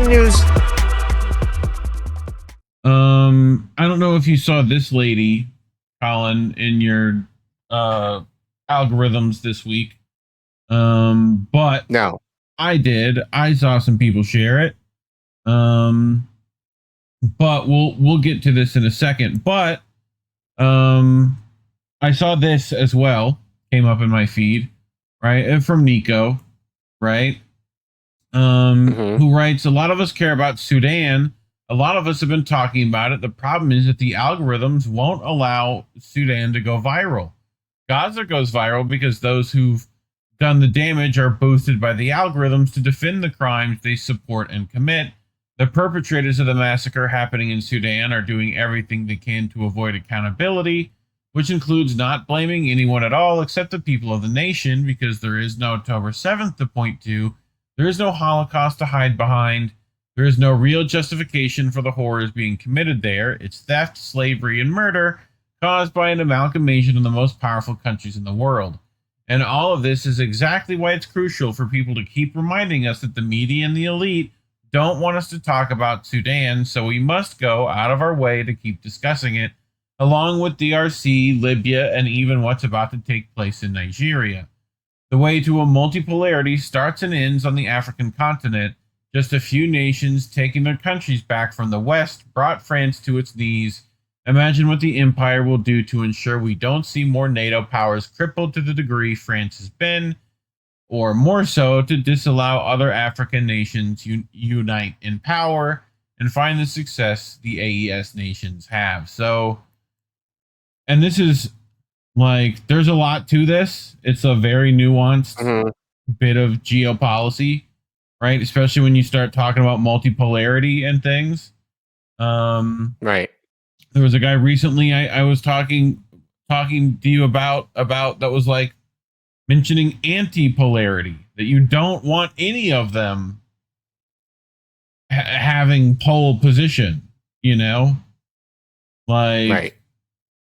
Sudan news. I don't know if you saw this lady, Collin, in your algorithms this week. But No. I did. I saw some people share it. But we'll get to this in a second. But I saw this as well. Came up in my feed, right? And from Nico, right? Who writes, a lot of us care about Sudan. A lot of us have been talking about it. The problem is that the algorithms won't allow Sudan to go viral. Gaza goes viral because those who've done the damage are boosted by the algorithms to defend the crimes they support and commit. The perpetrators of the massacre happening in Sudan are doing everything they can to avoid accountability, which includes not blaming anyone at all except the people of the nation, because there is no October 7th to point to. There is no Holocaust to hide behind. There is no real justification for the horrors being committed there. It's theft, slavery, and murder caused by an amalgamation of the most powerful countries in the world. And all of this is exactly why it's crucial for people to keep reminding us that the media and the elite don't want us to talk about Sudan, so we must go out of our way to keep discussing it, along with DRC, Libya, and even what's about to take place in Nigeria. The way to a multipolarity starts and ends on the African continent. Just a few nations taking their countries back from the West brought France to its knees. Imagine what the empire will do to ensure we don't see more NATO powers crippled to the degree France has been, or more so, to disallow other African nations unite in power and find the success the AES nations have. So, and this is like, there's a lot to this. It's a very nuanced bit of geopolicy, right? Especially when you start talking about multipolarity and things. Right. There was a guy recently I was talking to you about that was like mentioning anti-polarity, that you don't want any of them having pole position, you know? Like, right.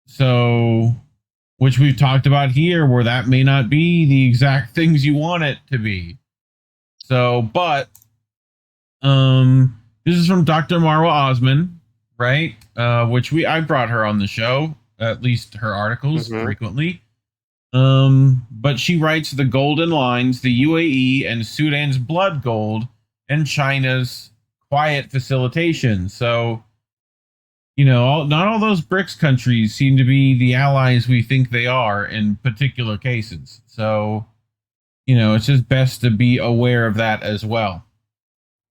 So, which we've talked about here, where that may not be the exact things you want it to be. So, but this is from Dr. Marwa Osman, right? Which I brought her on the show, at least her articles frequently. But she writes the golden lines, the UAE and Sudan's blood gold, and China's quiet facilitation. So, you know, not all those BRICS countries seem to be the allies we think they are in particular cases. So, you know, it's just best to be aware of that as well.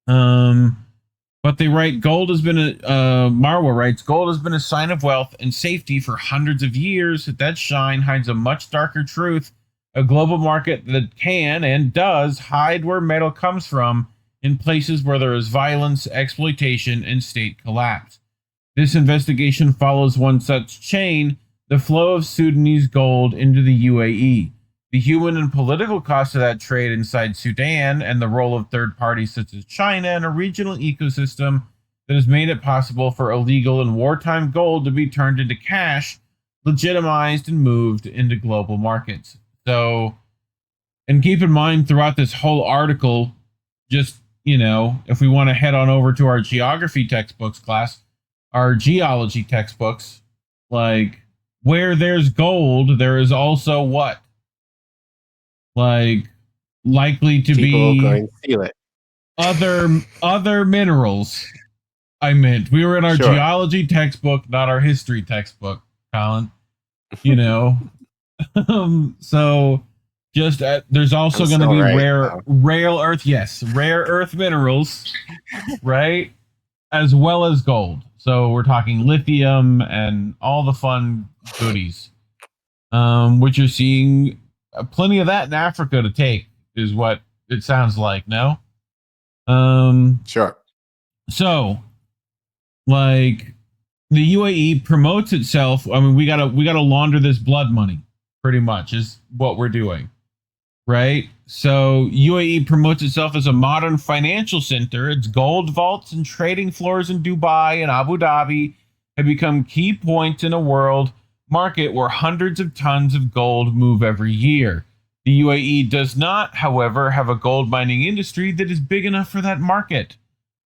But they write, Marwa writes, gold has been a sign of wealth and safety for hundreds of years. That shine hides a much darker truth, a global market that can and does hide where metal comes from in places where there is violence, exploitation, and state collapse. This investigation follows one such chain, the flow of Sudanese gold into the UAE. The human and political cost of that trade inside Sudan, and the role of third parties such as China in a regional ecosystem that has made it possible for illegal and wartime gold to be turned into cash, legitimized, and moved into global markets. So, and keep in mind throughout this whole article, just, you know, if we want to head on over to our geography textbooks class, our geology textbooks, like, where there's gold, there is also what? Like, likely to People be going to steal it. other minerals. I meant we were in our geology textbook, not our history textbook, Collin. You know, so just there's also going to be rare earth minerals, right, as well as gold. So we're talking lithium and all the fun goodies, which you're seeing. Plenty of that in Africa to take is what it sounds like. No, Sure. So, like, the UAE promotes itself. I mean, we gotta launder this blood money. Pretty much is what we're doing, right? So UAE promotes itself as a modern financial center. Its gold vaults and trading floors in Dubai and Abu Dhabi have become key points in a world market where hundreds of tons of gold move every year. The UAE does not, however, have a gold mining industry that is big enough for that market.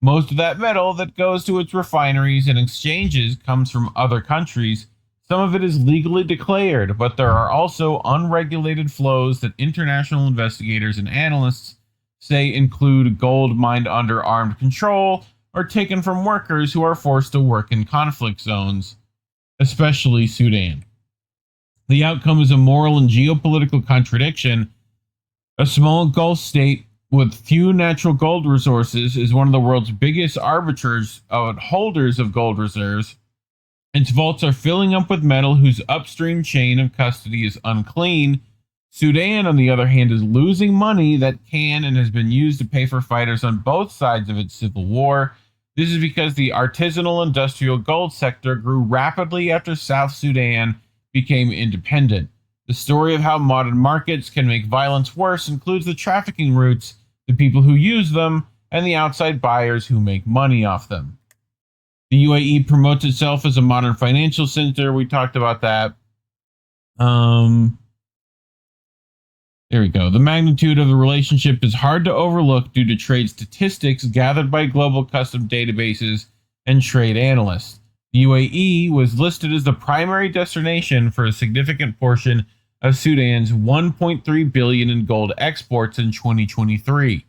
Most of that metal that goes to its refineries and exchanges comes from other countries. Some of it is legally declared, but there are also unregulated flows that international investigators and analysts say include gold mined under armed control or taken from workers who are forced to work in conflict zones, especially Sudan. The outcome is a moral and geopolitical contradiction. A small Gulf state with few natural gold resources is one of the world's biggest arbiters of holders of gold reserves. Its vaults are filling up with metal whose upstream chain of custody is unclean. Sudan, on the other hand, is losing money that can and has been used to pay for fighters on both sides of its civil war. This is because the artisanal industrial gold sector grew rapidly after South Sudan became independent. The story of how modern markets can make violence worse includes the trafficking routes, the people who use them, and the outside buyers who make money off them. The UAE promotes itself as a modern financial center. We talked about that. There we go. The magnitude of the relationship is hard to overlook due to trade statistics gathered by global custom databases and trade analysts. The UAE was listed as the primary destination for a significant portion of Sudan's $1.3 billion in gold exports in 2023.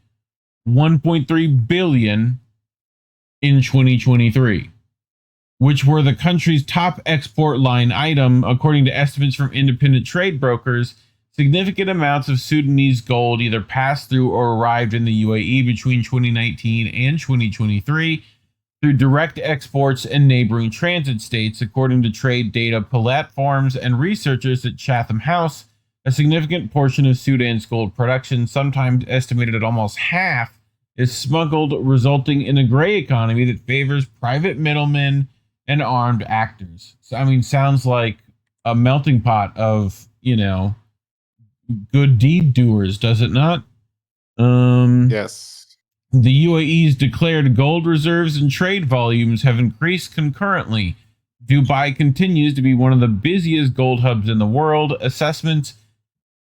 $1.3 billion in 2023, which were the country's top export line item, according to estimates from independent trade brokers. Significant amounts of Sudanese gold either passed through or arrived in the UAE between 2019 and 2023 through direct exports and neighboring transit states, according to trade data platforms and researchers at Chatham House. A significant portion of Sudan's gold production, sometimes estimated at almost half, is smuggled, resulting in a gray economy that favors private middlemen and armed actors. So, I mean, sounds like a melting pot of, good deed doers, does it not? Yes. The UAE's declared gold reserves and trade volumes have increased concurrently. Dubai continues to be one of the busiest gold hubs in the world. Assessments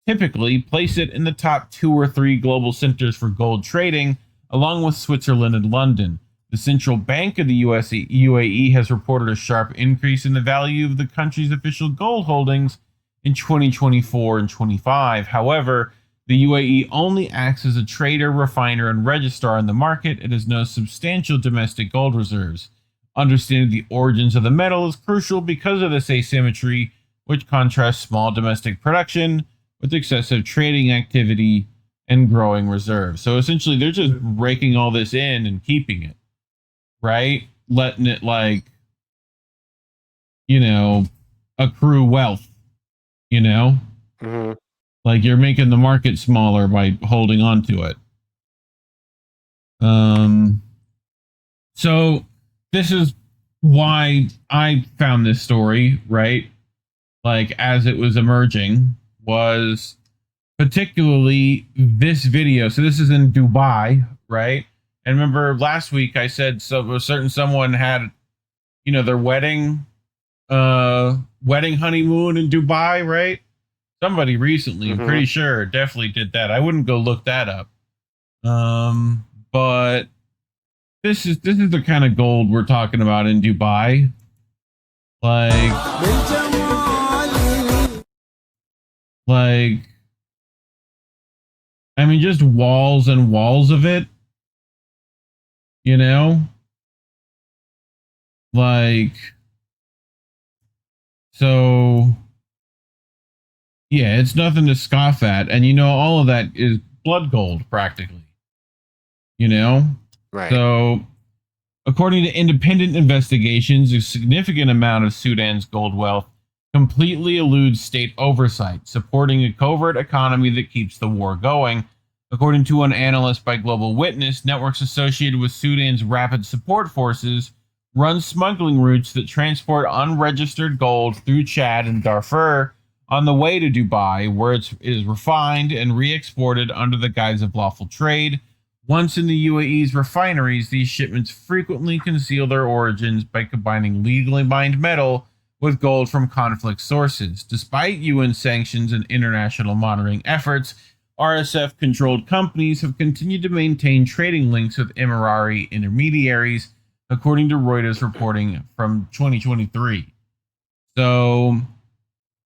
typically place it in the top 2 or 3 global centers for gold trading, along with Switzerland and London. The central bank of the UAE has reported a sharp increase in the value of the country's official gold holdings in 2024 and 25. However, the UAE only acts as a trader, refiner, and registrar in the market. It has no substantial domestic gold reserves. Understanding the origins of the metal is crucial because of this asymmetry, which contrasts small domestic production with excessive trading activity and growing reserves. So essentially, they're just raking all this in and keeping it, right? Letting it, accrue wealth, Mm-hmm. Like you're making the market smaller by holding on to it. So this is why I found this story, right? Like as it was emerging, was particularly this video. So this is in Dubai, right? And remember last week I said someone had, their wedding honeymoon in Dubai, right? Somebody recently, I'm pretty sure, definitely did that. I wouldn't go look that up. But this is the kind of gold we're talking about in Dubai. I mean, just walls and walls of it, so yeah, it's nothing to scoff at. And all of that is blood gold practically, Right. So according to independent investigations, a significant amount of Sudan's gold wealth completely eludes state oversight, supporting a covert economy that keeps the war going. According to an analyst by Global Witness, networks associated with Sudan's rapid support forces run smuggling routes that transport unregistered gold through Chad and Darfur on the way to Dubai, where it is refined and re-exported under the guise of lawful trade. Once in the UAE's refineries, these shipments frequently conceal their origins by combining legally mined metal with gold from conflict sources. Despite UN sanctions and international monitoring efforts, RSF-controlled companies have continued to maintain trading links with Emirati intermediaries, according to Reuters reporting from 2023. So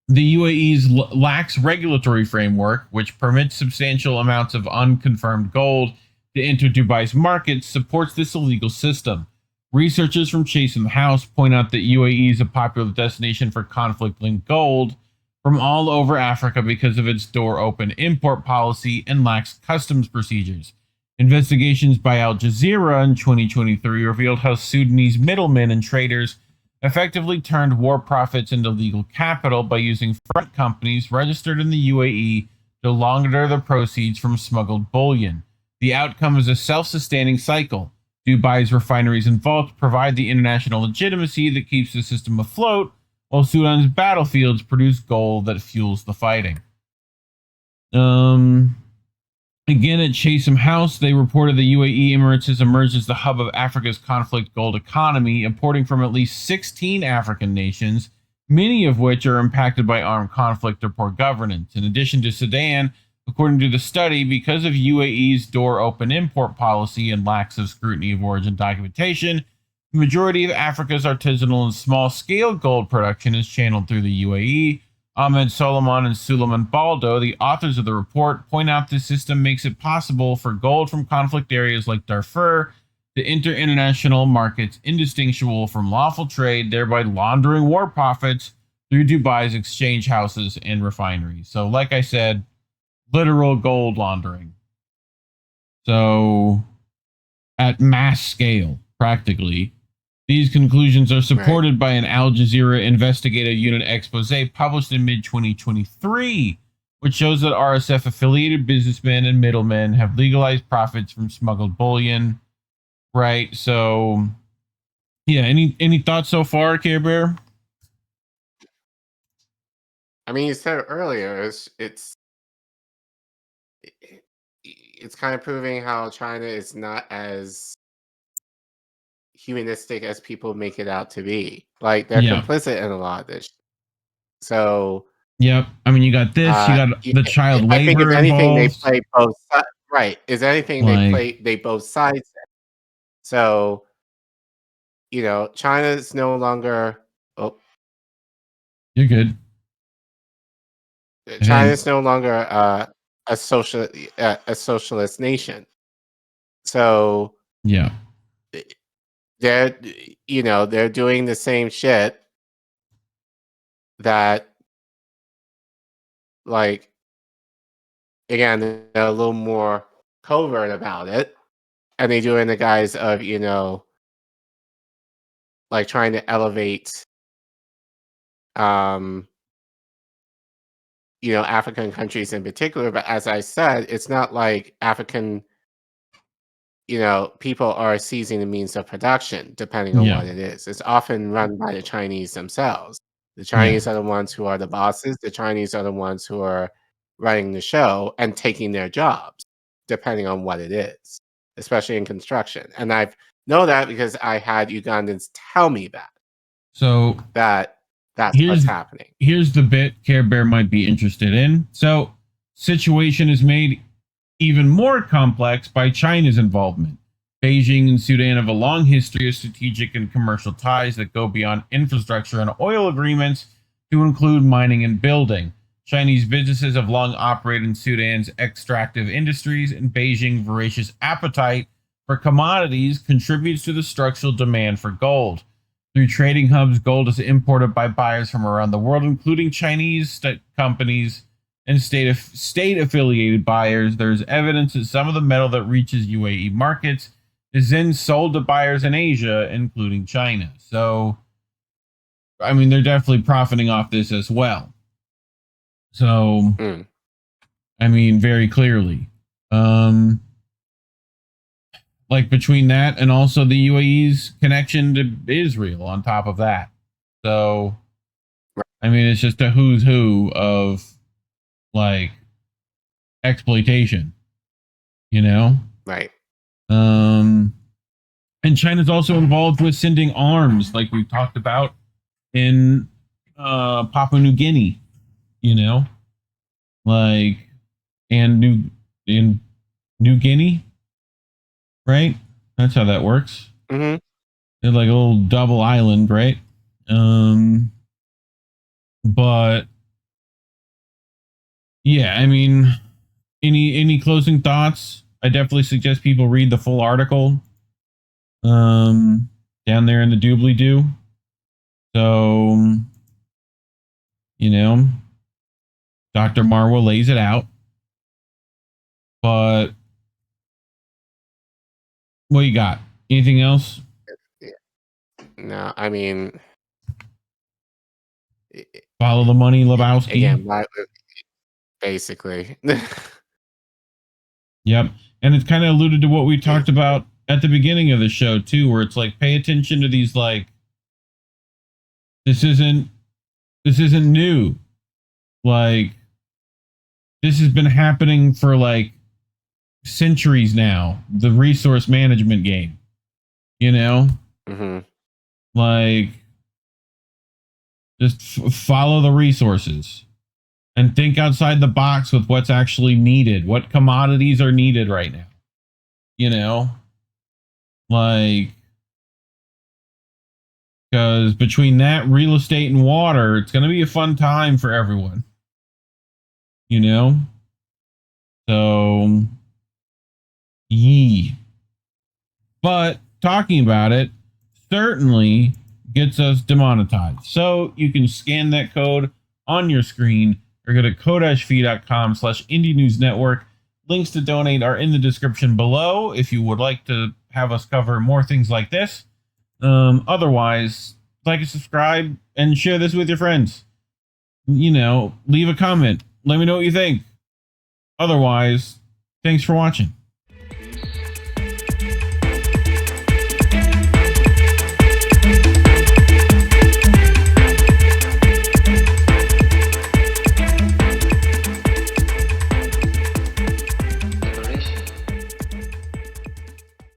the UAE's lax regulatory framework, which permits substantial amounts of unconfirmed gold to enter Dubai's markets, supports this illegal system. Researchers from Chatham House point out that UAE is a popular destination for conflict-linked gold from all over Africa because of its door-open import policy and lax customs procedures. Investigations by Al Jazeera in 2023 revealed how Sudanese middlemen and traders effectively turned war profits into legal capital by using front companies registered in the UAE to launder the proceeds from smuggled bullion. The outcome is a self-sustaining cycle. Dubai's refineries and vaults provide the international legitimacy that keeps the system afloat, while Sudan's battlefields produce gold that fuels the fighting. Again, at Chatham House, they reported the UAE Emirates has emerged as the hub of Africa's conflict gold economy, importing from at least 16 African nations, many of which are impacted by armed conflict or poor governance. In addition to Sudan, according to the study, because of UAE's door-open import policy and lax of scrutiny of origin documentation, the majority of Africa's artisanal and small-scale gold production is channeled through the UAE. Ahmed Solomon and Suleiman Baldo, the authors of the report, point out this system makes it possible for gold from conflict areas like Darfur to enter international markets indistinguishable from lawful trade, thereby laundering war profits through Dubai's exchange houses and refineries. So, like I said, literal gold laundering. So, at mass scale, practically. These conclusions are supported by an Al Jazeera investigative unit expose published in mid-2023, which shows that RSF-affiliated businessmen and middlemen have legalized profits from smuggled bullion. Right, so... Yeah, any thoughts so far, Care Bear? I mean, you said earlier, it's kind of proving how China is not as humanistic as people make it out to be. Like, they're complicit in a lot of this. So, yep. I mean, you got this. You got the child labor. I think if anything, involved. they play both sides. Right? Is anything they both sides? So, you know, China is no longer. Oh, you're good. China is no longer a socialist nation. So, yeah. They're doing the same shit that, like, again, they're a little more covert about it, and they do it in the guise of, like, trying to elevate African countries in particular. But as I said, it's not like African people are seizing the means of production, depending on what it is. It's often run by the Chinese themselves. The Chinese are the ones who are the bosses. The Chinese are the ones who are running the show and taking their jobs, depending on what it is, especially in construction. And I know that because I had Ugandans tell me that. So that's what's happening. Here's the bit Care Bear might be interested in. So, situation is made even more complex by China's involvement. Beijing and Sudan have a long history of strategic and commercial ties that go beyond infrastructure and oil agreements to include mining and building. Chinese businesses have long operated in Sudan's extractive industries, and Beijing's voracious appetite for commodities contributes to the structural demand for gold. Through trading hubs, gold is imported by buyers from around the world, including Chinese companies and state-affiliated buyers. There's evidence that some of the metal that reaches UAE markets is then sold to buyers in Asia, including China. So, I mean, they're definitely profiting off this as well. So, I mean, very clearly. Like between that and also the UAE's connection to Israel on top of that. So, I mean, it's just a who's who of, like, exploitation, Right. And China's also involved with sending arms, like we've talked about in Papua New Guinea, like and New Guinea, right? That's how that works. Mm-hmm. They're like a little double island, right? But yeah, I mean, any closing thoughts? I definitely suggest people read the full article down there in the doobly doo. So, you know, Dr. Marwa lays it out. But what you got? Anything else? No, I mean, follow the money, Lebowski. Again, basically. Yep. And it's kind of alluded to what we talked about at the beginning of the show too, where it's like, pay attention to these, like, this isn't new. Like, this has been happening for like centuries now. The resource management game, you know, like, just follow the resources and think outside the box with what's actually needed. What commodities are needed right now? You know, like, because between that, real estate, and water, it's going to be a fun time for everyone. You know? So, yee. But talking about it certainly gets us demonetized. So you can scan that code on your screen or go to ko-fi.com/Indie News Network. Links to donate are in the description below if you would like to have us cover more things like this. Otherwise, like and subscribe and share this with your friends. You know, leave a comment. Let me know what you think. Otherwise, thanks for watching.